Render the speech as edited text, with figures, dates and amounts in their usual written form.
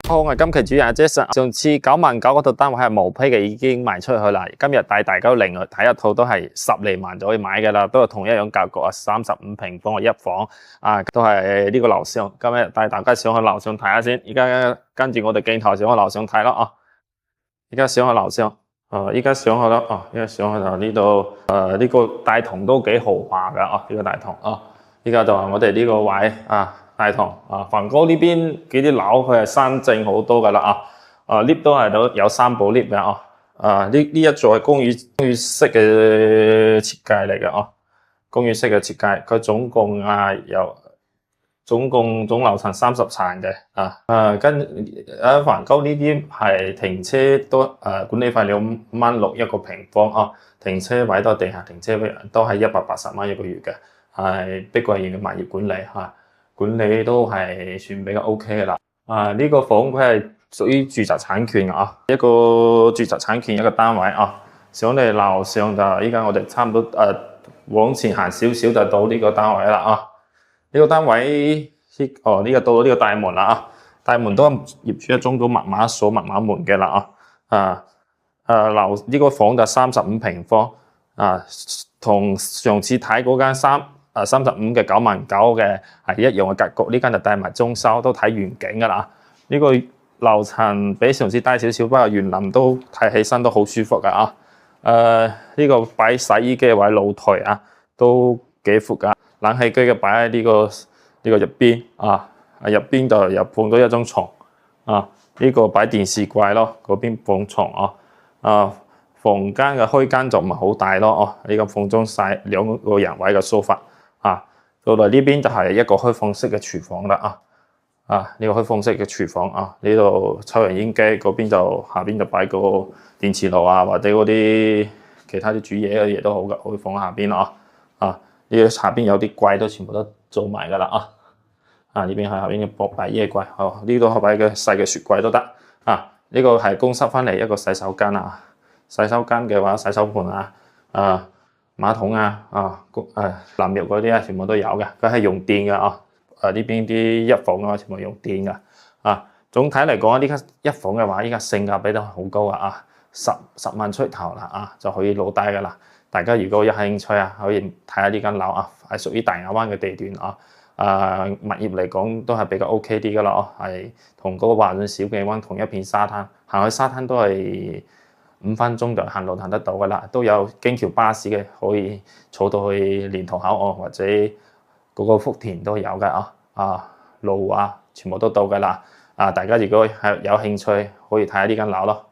好，我係今期主人阿 Jason。上次9萬9嗰套單位係毛坯嘅，已經賣出去啦。今日帶大家另外睇一套都係10嚟萬就可以買嘅啦，都係同一樣格局啊，35平方嘅一房啊，都係呢個樓上。今日帶大家上去樓上睇下先。而家跟住我哋鏡頭上去樓上睇啦啊！而家上去樓上，依家上去啦啊！依家上去就呢度呢個大堂都幾豪華噶啊！呢個大堂啊，依家就係我哋呢個位啊。大堂啊，梵高呢邊幾啲樓佢係新淨好多噶啦啊！lift 都係有3部 lift 嘅啊！呢一座係公寓式嘅設計嚟嘅啊，公寓式嘅設計，佢總共總樓層30層嘅梵高呢啲係停車都管理費2.6一個平方啊，停車位都地下停車位都係180蚊一個月嘅，係碧桂園嘅物業管理嚇。管理都係算比較 OK 嘅啦。呢個房佢係屬於住宅產權啊，一個住宅產權一個單位啊。上嚟樓上就依家我哋差唔多往前行少少就到呢個單位啦啊。呢個單位呢個到咗呢個大門啦啊，大門都業主裝咗密碼鎖密碼門嘅啦啊。呢個房就35平方啊，同上次睇嗰間35嘅9萬9嘅係一樣嘅格局，呢間就帶埋裝修，都睇遠景噶啦。呢個樓層比上次低少少，不過園林都睇起身都好舒服噶啊。呢個擺洗衣機嘅位露台啊，都幾闊噶。冷氣機嘅擺喺呢個入邊啊，入邊就又放咗一張床啊。呢個擺電視櫃咯，嗰邊放床啊。房間嘅開間就唔係好大咯哦，呢個放咗晒2個人位嘅梳化。到嚟呢邊就係一個開放式嘅廚房啦呢個開放式嘅廚房啊，呢度抽油煙機，嗰邊就下邊就擺個電磁爐啊，或者嗰啲其他啲煮嘢嘅嘢都好噶，可以放喺下邊咯呢個下邊有啲櫃都全部都做埋噶啦呢邊係下邊嘅薄擺衣櫃，呢度擺嘅細嘅雪櫃都得呢個係公室翻嚟一個洗手間啊，洗手間嘅話洗手盆馬桶淋浴嗰啲全部都有嘅，佢係用電嘅呢邊啲一房嘅話全部用電嘅總體嚟講呢間一房嘅話，依家性價比都好高10萬出頭啦就可以攞低噶啦。大家如果有興趣可以睇下呢間樓係屬於大亞灣嘅地段物業嚟講都係比較 OK 啲噶啦係同嗰個華潤小記灣同一片沙灘，行去沙灘都係5分鐘就行路行得到噶啦，都有京橋巴士嘅，可以坐到去蓮塘口岸或者嗰個福田都有嘅路全部都到噶啦大家如果係有興趣可以睇下呢間樓咯